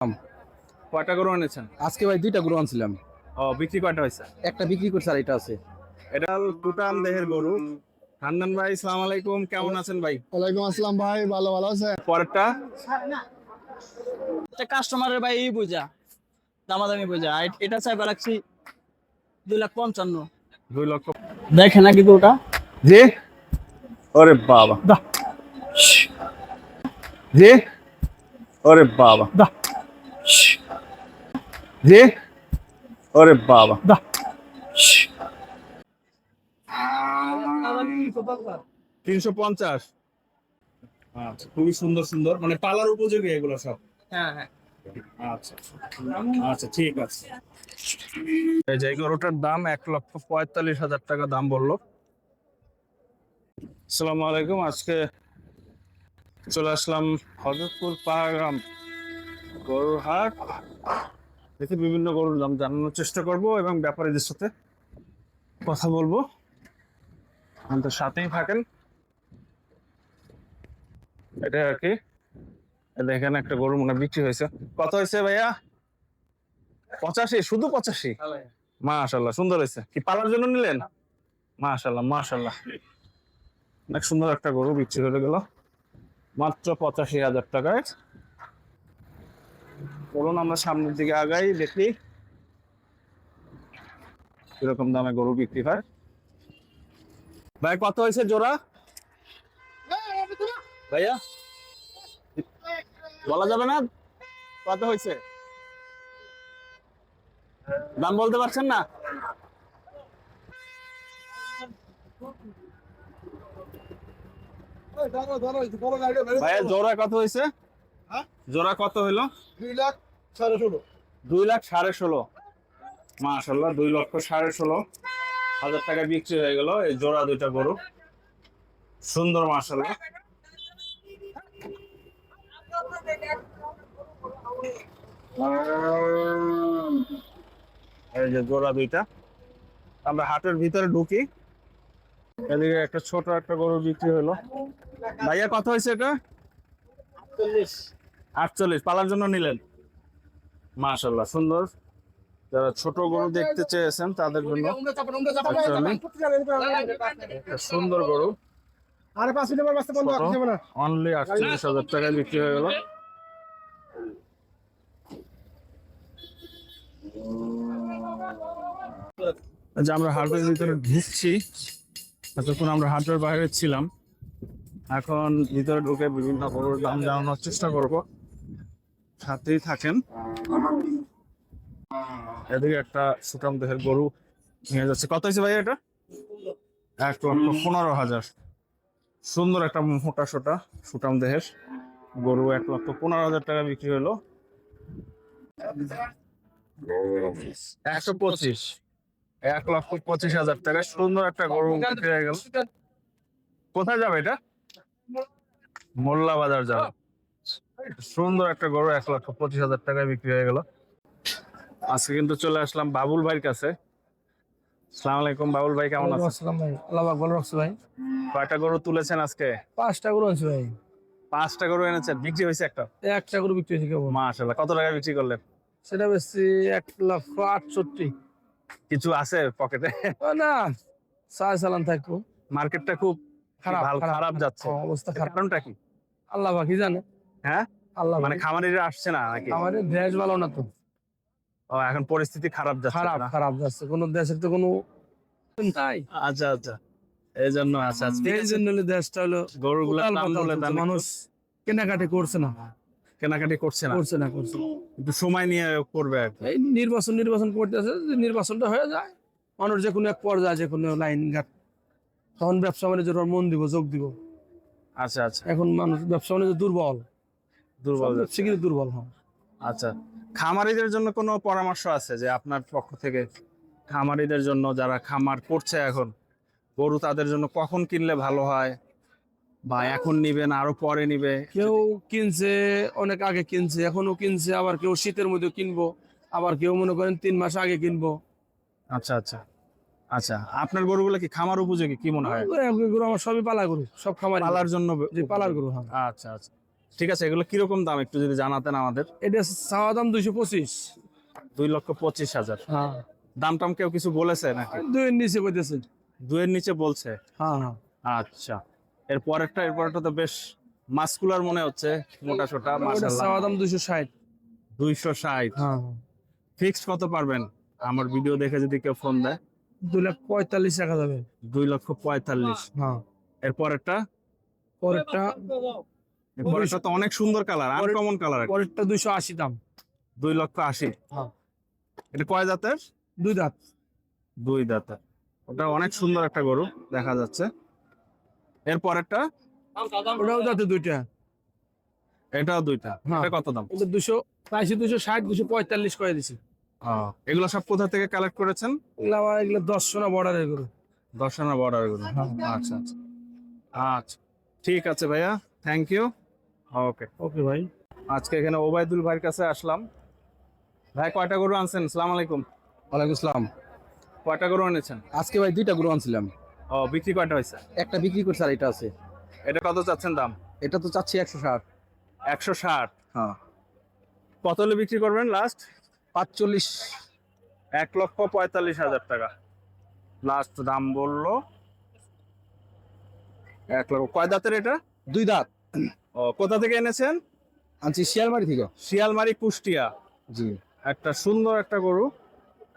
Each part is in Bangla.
কয়টা গরু এনেছেন? আজকে ভাই দুইটা গরু আনছিলাম। ও, বিক্রি কয়টা হয়েছে? একটা বিক্রি করছে আর এটা আছে। এটা টুটাম দেহের গরু। হান্নান ভাই, সালাম আলাইকুম, কেমন আছেন ভাই? ওয়ালাইকুম আসসালাম ভাই, ভালো আছে। পরেরটা কাস্টমারের ভাই এই বুঝা দামাদামি বুঝা এটা চাইবা রাখছি 2,55,000। 2 লক্ষ। দেখে নাকি তো ওটা জি, ওরে বাবা, জি, ওরে বাবা, জি, ওরে বাবা। 350। আচ্ছা, খুবই সুন্দর সুন্দর, মানে পালার উপযোগী এগুলো সব। হ্যাঁ হ্যাঁ আচ্ছা আচ্ছা, ঠিক আছে। এই যে এই গরুটার দাম 1,45,000 টাকা দাম বললো। আসসালামু আলাইকুম। আজকে চলে আসলাম হযরতপুর পাহাড়গ্রাম গরুর হাট। দেখি বিভিন্ন গরুর দাম জানানোর চেষ্টা করব এবং ব্যাপারীদের সাথে কথা বলবো। আমাদের সাথেই থাকেন। এটা আর কি, দেখেন একটা গরু মনে হয় বিক্রি হয়েছে। কত হয়েছে ভাইয়া? 85? শুধু 85? মাশাআল্লাহ, সুন্দর হয়েছে। কি পালার জন্য নিলেন? মাশাআল্লাহ মাশাআল্লাহ, অনেক সুন্দর একটা গরু বিক্রি হয়ে গেল মাত্র 85,000 টাকায়। বলুন আমরা সামনের দিকে আগাই, দেখি কিরকম দামে গরু বিক্রি হয়। ভাই কত হয়েছে জোড়া? ভাইয়া বলা যাবে না কত হয়েছে? দাম বলতে পারছেন না? ভাইয়া জোড়া কত হয়েছে? জোড়া কত হইলো? 2,16,500। 2,16,500। মাশাআল্লাহ, 2,16,500 টাকা বিক্রি হয়ে গেল এই জোড়া দুইটা গরু। সুন্দর মাশাআল্লাহ। এই যে জোড়া দুইটা। আমরা হাটের ভিতরে ঢুকি। এদিকে একটা ছোট একটা গরু বিক্রি হলো। ভাইয়া কত হয়েছে এটা? 48 পালার জন্য নিলেন। মাশাআল্লাহ, সুন্দর। যারা ছোট গরু দেখতে চেয়েছেন তাদের জন্য একটা সুন্দর গরু। আরে 5 নম্বর বাস্তা বন্ধ রাখতে হবে না। অনলি 48,000 টাকায় বিক্রি হয়ে গেল। যে আমরা হাটের ভিতরে ঢুকছি, এতক্ষণ আমরা হাটের বাইরে ছিলাম, এখন ভিতরে ঢুকে বিভিন্ন গরুর দাম জানানোর চেষ্টা করব। সাথেই থাকেন। এদিকে একটা সুঠাম দেহের গরু নিয়ে যাচ্ছে। কত হয়েছে ভাই এটা? 1,15,000। সুন্দর একটা মোটা সোটা সুঠাম দেহের গরু 1,15,000 টাকা বিক্রি হলো। 125, 1,25,000 টাকা সুন্দর একটা গরু বিক্রি হয়ে গেল। কোথায় যাবে এটা? মোল্লা বাজার যাবে। সুন্দর একটা গরু 1,25,000 টাকায় বিক্রি হয়ে গেল। আজকে কিন্তু চলে আসলাম বাবুল ভাইয়ের কাছে। আসসালামু আলাইকুম বাবুল ভাই, কেমন আছেন? আসসালাম ভাই, আল্লাহ পাক ভালো রাখছে ভাই। কয়টা গরু তুলেছেন আজকে? 5টা গরু আছে ভাই। 5টা গরু এনেছেন, বিক্রি হয়েছে একটা? একটা গরু বিক্রি হয়েছে কেবল। মাশাআল্লাহ, কত টাকা বিক্রি করলেন? সেটা বেশি 1,68,000। কিছু আছে পকেটে? না, চালান থাকবো। মার্কেটটা খুব খারাপ খারাপ যাচ্ছে, অবস্থা এর খারাপ। কারণটা কি? আল্লাহ পাকই জানে। হ্যাঁ, আল্লাহ মানে খামারিরা আসছে না নাকি? আমাদের দেশ ভালো না তো। ও, এখন পরিস্থিতি খারাপ যাচ্ছে না? খারাপ যাচ্ছে, কোন দেশের তো কোনো তাই। আচ্ছা আচ্ছা, এই জন্য। আচ্ছা আচ্ছা, এই জন্য দেশটা হলো গরুগুলোর দাম বলে দেন। মানুষ কেনাকাটি করছে না, কেনাকাটি করছে না, করছে না। একটু সময় নিয়ে করবে আর কি। এই নির্বাচন করতেছে, যে নির্বাচনটা হয়ে যায়, মানুষ যে কোনো এক পর্যায়ে যে কোনো লাইন ঘাট, তখন ব্যবসা বাণিজ্যের উপর মন দিব, যোগ দিব। আচ্ছা আচ্ছা, এখন মানুষ ব্যবসা বাণিজ্য দুর্বল, দুর্বল যাচ্ছে। শিগগিরই দুর্বল হয়। আচ্ছা, খামারিদের জন্য কোনো পরামর্শ আছে যে আপনার পক্ষ থেকে? খামারিদের জন্য, যারা খামার করছে এখন, গরু তাদের জন্য কখন কিনলে ভালো হয়, বা এখন নিবে না আরো পরে নিবে? কেউ কিনছে অনেক আগে কিনছে, এখনো কিনছে, আবার কেউ শীতের মধ্যে কিনবো, আবার কেউ মনে করেন 3 মাস আগে কিনবো। আচ্ছা আচ্ছা আচ্ছা, আপনার গরুগুলো কি খামার উপযোগী, কি মনে হয়? গরু আমার সবই পালা গরু, সব খামার পালার জন্য যে পালার গরু। হ্যাঁ, আচ্ছা আচ্ছা, ঠিক আছে, এগুলো কিরকম দাম একটু যদি জানাতেন আমাদের। এটা চাওয়া দাম 225। 2,25,000। হ্যাঁ, দাম টাম কেউ কিছু বলেছে নাকি? 2 এর নিচে বলতেছে। 2 এর নিচে বলছে? হ্যাঁ হ্যাঁ। আচ্ছা, এরপরটা তো বেশ মাস্কুলার মনে হচ্ছে, মোটা সোটা, ওটা মাশাআল্লাহ। চাওয়া দাম 260। 260। হ্যাঁ, ফিক্সড কত পারবেন আমার ভিডিও দেখে যদি কেউ ফোন দেয়? 2,45,000 টাকা যাবে। 2,45,000। হ্যাঁ, এরপরেরটা? পরেরটা এরপরেরটা তো অনেক সুন্দর কালার, আনকমন কালার। পরেরটা 280 দাম। 2,80,000। হ্যাঁ, এটা কয় জাতের? 2 দাঁত। 2 দাঁতের। ওটা অনেক সুন্দর একটা গরু দেখা যাচ্ছে। এরপরেরটা? ওটাও দাঁতে 2টা। এটাও 2টা। হ্যাঁ। এটা কত দাম? এটা 280, 260, 245 করে দিছি। এগুলো সব কোথা থেকে কালেক্ট করেছেন? এগুলো 10 সোনা বর্ডারের গরু। দর্শনা বর্ডার গরু। আচ্ছা আচ্ছা আচ্ছা, ঠিক আছে ভাইয়া, থ্যাংক ইউ। ওকে। ওকে ভাই। আজকে এখানে ওবায়দুল ভাইয়ের কাছে আসলাম। ভাই কয়টা গরু আনছেন? আসসালামু আলাইকুম। ওয়ালাইকুম আসসালাম। কয়টা গরু এনেছেন? আজকে ভাই 2টা গরু আনছিলাম। বিক্রি কয়টা হয়েছে? একটা বিক্রি করছে আর এটা আছে। এটা কত চাচ্ছেন দাম? এটা তো চাচ্ছি 160। 160। হ্যাঁ, কত হলে বিক্রি করবেন লাস্ট? 45। 1,45,000 টাকা লাস্ট দাম বললো। 1 লক্ষ। কয় দাঁতের এটা? 2 দাঁত। কোথা থেকে এনেছেন? আনছি শিয়ালমারি থেকে। শিয়ালমারি, কুষ্টিয়া। জি। একটা সুন্দর একটা গরু,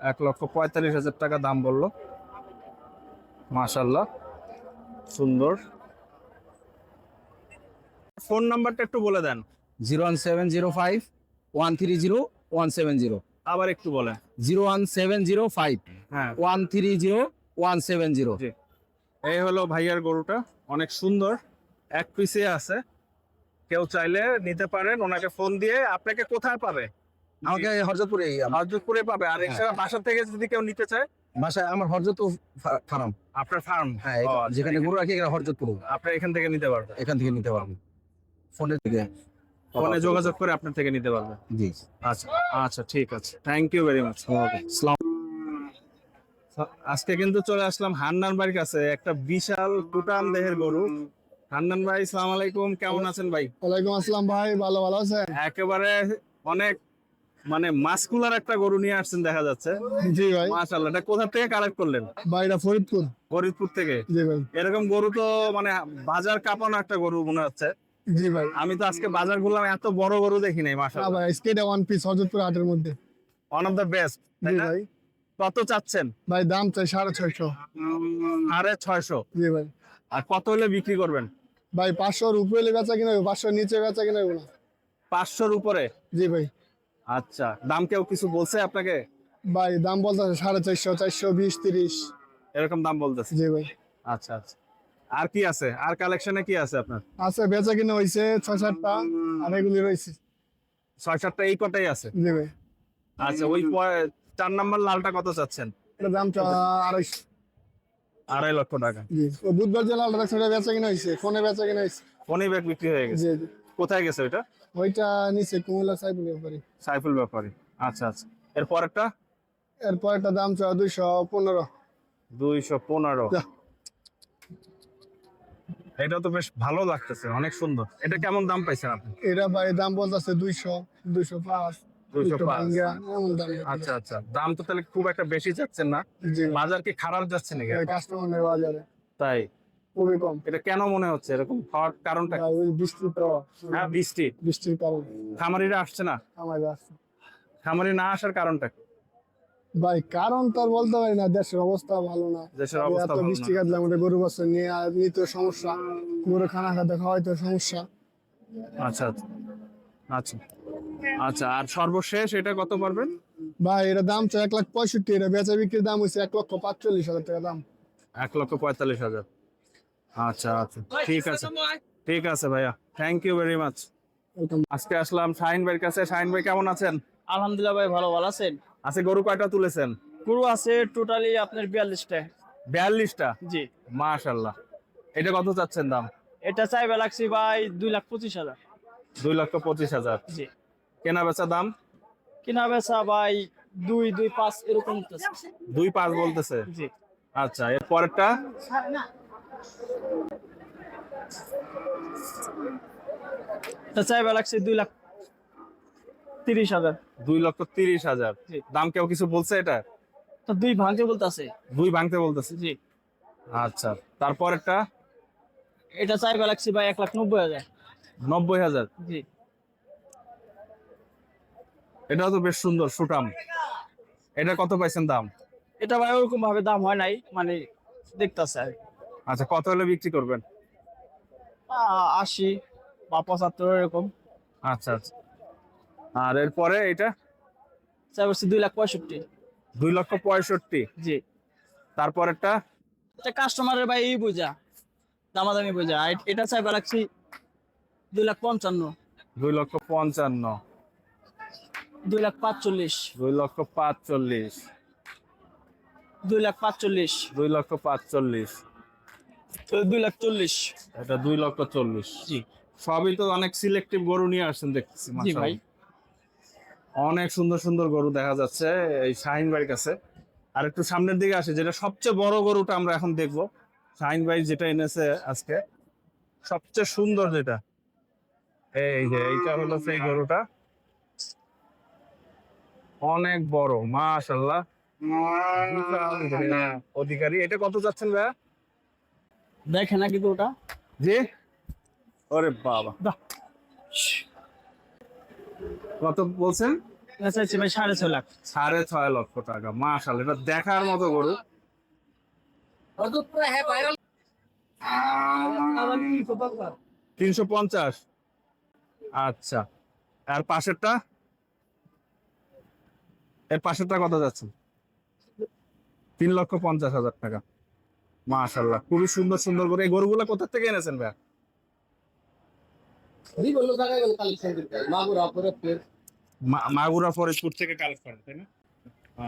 1,45,000 টাকা দাম বললো। মাশাআল্লাহ, সুন্দর। ফোন নাম্বারটা একটু বলে দেন। 01705 130 170। আবার একটু বলেন। 01705 হ্যাঁ, 130 170। জি। এই হলো ভাইয়ার গরুটা, অনেক সুন্দর, এক পিসে আছে। কেউ চাইলে নিতে পারেন, ওনাকে ফোন দিয়ে। আপনাকে কোথায় পাবে? আমাকে হরজতপুরে হযরতপুরে পাবে। আর এছাড়া বাসা থেকে যদি কেউ নিতে চায়? বাসায় আমার হরজতপুর ফার্ম। আপনার ফার্ম? হ্যাঁ, যেখানে গরু রাখি এখানে হরজতপুর। আপনি এখান থেকে নিতে পারবেন, এখান থেকে নিতে পারবেন ফোনের থেকে। ফোনে যোগাযোগ করে আপনার থেকে নিতে পারবেন। জি। আচ্ছা আচ্ছা, ঠিক আছে, থ্যাংক ইউ ভেরি মাচ। ওকে। আজকে কিন্তু চলে আসলাম হান্নান ভাইয়ের কাছে, একটা বিশাল টুটাম দেহের গরু। হান্নান ভাই, সালাম আলাইকুম, কেমন আছেন ভাই? ওয়ালাইকুম আসসালাম ভাই, ভালো আছেন? একেবারে অনেক মানে মাসকুলার একটা গরু নিয়ে আসছেন দেখা যাচ্ছে। জি ভাই। মাশাআল্লাহ, এটা কোথা থেকে কালেক্ট করলেন? ভাইরা ফরিদপুর। ফরিদপুর থেকে? জি ভাই। এরকম গরু তো মানে বাজার কাঁপানো একটা গরু মনে হচ্ছে। জি ভাই। আমি তো আজকে বাজার ঘুরলাম, এত বড় গরু দেখি নাই। হ্যাঁ মাশাআল্লাহ, ভাই, স্কেটা 1 পিস হরজতপুর হাটের মধ্যে। One of the best. জি ভাই। কত চাচ্ছেন? ভাই দাম চাই 650। 650? জি ভাই। আর কত হলে বিক্রি করবেন? ভাই 500 উপরে বেচা কিনা, 500 নিচে বেচা কিনা না। 500-র উপরে? জি ভাই। আচ্ছা, দাম কেউ কিছু বলছে আপনাকে? ভাই দাম বলতেছে 450, 420, 30। এরকম দাম বলতেছে? জি ভাই। আচ্ছা আচ্ছা, আর কি আছে? আর কালেকশনে কি আছে আপনার? আছে বেচা কিনা হইছে 6-7টা, আর এগুলি রইছে। 6-7টা এই কটাই আছে? জি ভাই। আচ্ছা, ওই 4 নাম্বার লালটা কত চাচ্ছেন? এটা দাম 250। 2.5 লক্ষ টাকা। জি। ও বুধবার যে লালটা রাখছে ওটা বেচা কিনা হইছে, ফোনে বেচা কিনা হইছে। ফোনে ব্যাগ বিক্রি হয়ে গেছে? জি জি। কোথায় গেছে ওইটা? ওইটা নিচে কুমিল্লা সাইপুর ব্যাপারে। সাইফুল ব্যাপারী। আচ্ছা আচ্ছা, এরপর একটা? এরপর একটা দাম 215। 215? যা। এটা তো বেশ ভালো লাগতেছে, অনেক সুন্দর। এটা কেমন দাম পাইছেন আপনি? এটা ভাই দাম বলতেছে 200, 205, 205? ভাঙ্গা, এমন দাম। আচ্ছা আচ্ছা, দাম তো তাহলে খুব একটা বেশি যাচ্ছেন না? জি। বাজার কি খারাপ যাচ্ছে নাকি? কাস্টমারের বাজারে তাই? খুবই কম। এটা কেন মনে হচ্ছে এরকম হওয়ার কারণটা কি? ভাই ওই বৃষ্টি তো, হ্যাঁ, বৃষ্টি। বৃষ্টির কারণে খামারিরা আসছে না? আমার আছে। খামারি না আসার কারণটা কি? ভাই কারণ তো আর বলতে পারি না, দেশের অবস্থা ভালো না। দেশের অবস্থা এত ভালো বৃষ্টি না। কাটলে আমাদের গরু বছর নিয়ে নিতে সমস্যা, গরু খানা খাতে খাওয়াইতে সমস্যা। আচ্ছা আচ্ছা আচ্ছা আচ্ছা, আর সর্বশেষ এটা কত পারবেন? ভাই এটা দাম তো 1,65,000, এটা বেচা বিক্রির দাম হচ্ছে 1,45,000 টাকা দাম। 1,45,000? আচ্ছা আচ্ছা, ঠিক আছে, ঠিক আছে ভাইয়া, থ্যাংক ইউ ভেরি মাচ। আজকে আসলাম শাহিন ভাইয়ের কাছে। শাহিন ভাই, কেমন আছেন? আলহামদুলিল্লাহ ভাই, ভালো আছেন? আজকে গরু কয়টা তুলেছেন? গরু আছে টোটালি আপনার 42টা। 42টা? জি। মাশাআল্লাহ। এটা কত চাচ্ছেন দাম? এটা চাইবে লাগছি ভাই 2,25,000। 2,25,000? জি। কেনা বেচা দাম? কিনা বেচা ভাই 2-2.5 এরকম হইতেছে। 2.5 বলতেছে? জি। আচ্ছা, এর পরেরটা? এটা চাইবা লাগছে 2,30,000। 2,30,000 জি। দাম কেউ কিছু বলছে এটা? তো 2 ভাঙতে বলতেছে। 2 ভাঙতে বলতেছে। জি। আচ্ছা, তারপর একটা এটা চাইবা লাগছে ভাই 1,90,000। 90,000। জি। এটাও তো বেশ সুন্দর সুটাম। এটা কত পাইছেন দাম? এটা ভাই ওরকম ভাবে দাম হয় নাই, মানে দেখতাছে আর কি। আচ্ছা, কত হলে বিক্রি করবেন? 80 বা 75 এরকম। আচ্ছা আচ্ছা। আর এরপরে এটা চাই বলছি 2,65,000। 2,65,000। জি। তারপর একটা এটা কাস্টমারের ভাই এই বুঝা, দামাদামি বুঝা। আর এটা চাইবা লাগছি 2,55,000, 2,55,000, 2,45,000, 2,45,000, 2,45,000, 2,45,000। 2,40,000। এটা 2,40,000। জি। সবই তো অনেক সিলেক্টিভ গরু নিয়ে আসছেন দেখতেছি। জি ভাই। মাশাআল্লাহ, অনেক সুন্দর সুন্দর গরু দেখা যাচ্ছে এই শাহিন ভাইয়ের কাছে। আর একটু সামনের দিকে আসে, যেটা সবচেয়ে বড় গরুটা আমরা এখন দেখবো। শাহিন ভাই যেটা এনেছে আজকে সবচেয়ে সুন্দর যেটা, এই যে এইটা হলো সেই গরুটা, অনেক বড় মাশাআল্লাহ। অধিকারী, এটা কত যাচ্ছেন ভাইয়া? দেখে নাকি তো ওটা। জি, ওরে বাবা, কত বলছেন? এটা চাইছি ভাই 6.5 লাখ। 6.5 লক্ষ টাকা। মাশাআল্লাহ, এটা দেখার মতো গরু। 350। আচ্ছা, আর পাশেরটা, এর পাশেরটা কত যাচ্ছে? 3,50,000 টাকা। মাশাআল্লাহ, খুবই সুন্দর সুন্দর গরু। এই গরুগুলো কোথা থেকে এনেছেন ভাই? মাগুরা ফরিদপুর থেকে কালেক্ট করেন, তাই না?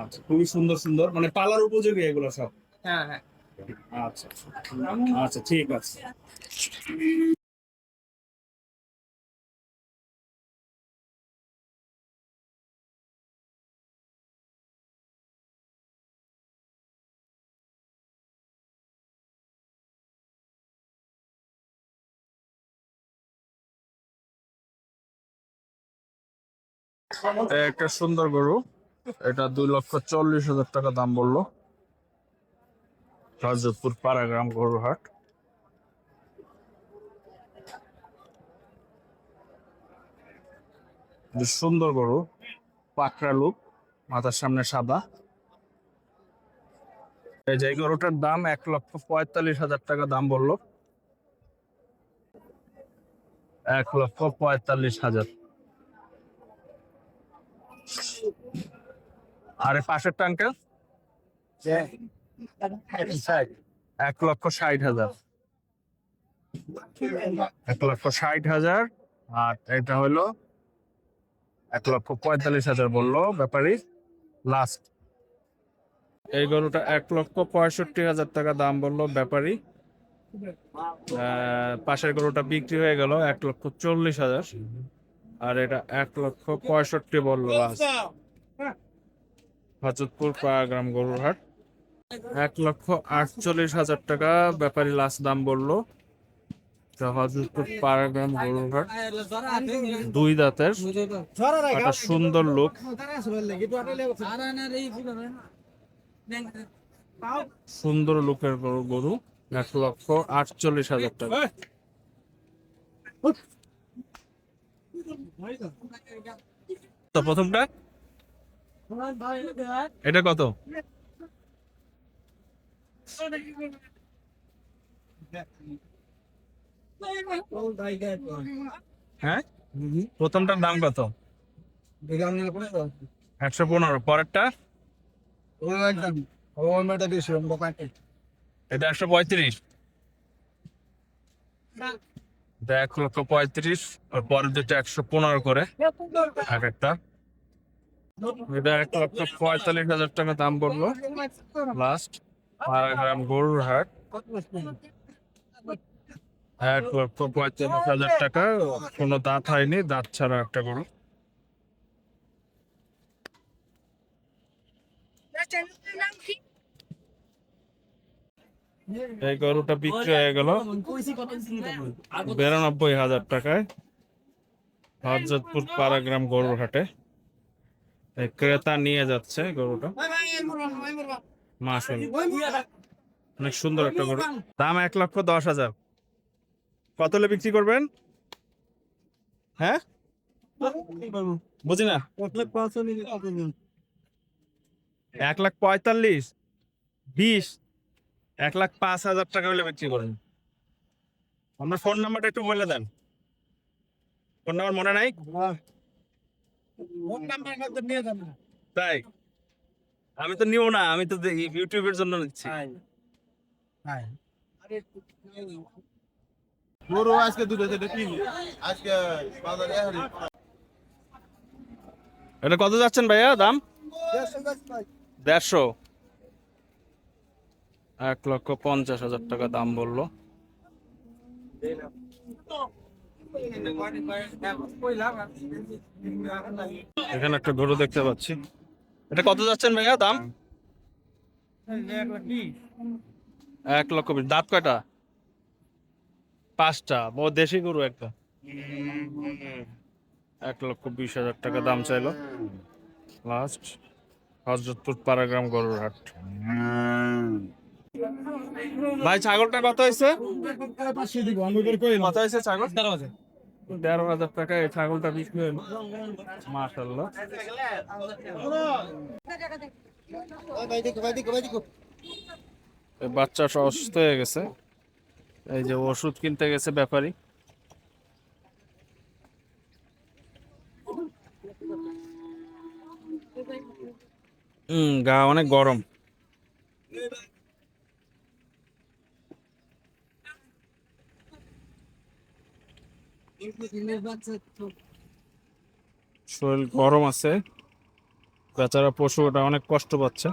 আচ্ছা, খুবই সুন্দর সুন্দর, মানে পালার উপযোগী এগুলো সব। হ্যাঁ হ্যাঁ। আচ্ছা আচ্ছা, ঠিক আছে। একটা সুন্দর গরু, এটা 2,40,000 টাকা দাম বললো। হযরতপুর পাড়াগ্রাম গরুর হাট। বেশ সুন্দর গরু, পাকড়া লুক, মাথার সামনে সাদা। এই যে এই গরুটার দাম 1,45,000 টাকা দাম বললো। 1,45,000। আর এই পাশের টাঙ্কেল 1,60,000। 1,60,000। আর এটা হলো 1,45,000 বললো ব্যাপারী লাস্ট। এই গরুটা 1,65,000 টাকা দাম বললো ব্যাপারী। পাশের গরুটা বিক্রি হয়ে গেল 1,40,000। আর এটা 1,65,000 বললো লাস্ট। হযরতপুর পাড়াগ্রাম গরুর হাট। 1,48,000 টাকা ব্যাপারী লাস্ট দাম বললো। হযরতপুর পাড়াগ্রাম গরুর হাট, 2 দাঁতের, একটা সুন্দর লোক, সুন্দর লোকের গরু। 1,48,000 টাকা। তো প্রথমটা এটা কত? হ্যাঁ, প্রথমটার দাম কত? 115। পরেরটা এটা 135। এটা 1,35,000। আর পরের যেটা 115 করে এক একটা। এটা 1,45,000 টাকা দাম পড়লো লাস্ট। পাড়াগ্রাম গরুর হাট, 1,45,000 টাকা। কোনো দাঁত হয়নি, দাঁত ছাড়া একটা গরু। এই গরুটা বিক্রি হয়ে গেল 92,000 টাকায়। হযরতপুর পাড়াগ্রাম গরুর হাটে এই ক্রেতা নিয়ে যাচ্ছে গরুটা। মাশাআল্লাহ, অনেক সুন্দর একটা গরু। দাম 1,10,000। কত হলে বিক্রি করবেন? হ্যাঁ, বুঝি না। 1,45,000, 20, 1,05,000 টাকা হলে বিক্রি করেন। আপনার ফোন নাম্বারটা একটু বলে দেন। ফোন নাম্বার মনে নাই? তাই আমি তো নিও না, আমি তো ইউটিউবের জন্য নিচ্ছি। গরু আজকে দুটো থেকে কিনি আজকে বাজারে এটা কত যাচ্ছেন ভাইয়া দাম? 150। 1,50,000 টাকা দাম বললো। এখানে একটা গরু দেখতে পাচ্ছি। এটা কত যাচ্ছেন ভাইয়া দাম? 1,20,000। দাঁত কয়টা? 5টা। ও দেশি গরু একটা। 1,20,000 টাকা দাম চাইলো লাস্ট। হযরতপুর পাড়াগ্রাম গরুর হাট। ভাই ছাগলটা কত হয়েছে? কত হয়েছে ছাগল? 13,000 টাকা এই ছাগলটা বিক্রি হলো। মাশাআল্লাহ। এই বাচ্চা অসুস্থ হয়ে গেছে, এই যে ওষুধ কিনতে গেছে ব্যাপারী। গা অনেক গরম। শরীর গরম আছে, বেচারা পশু ওটা অনেক কষ্ট পাচ্ছে।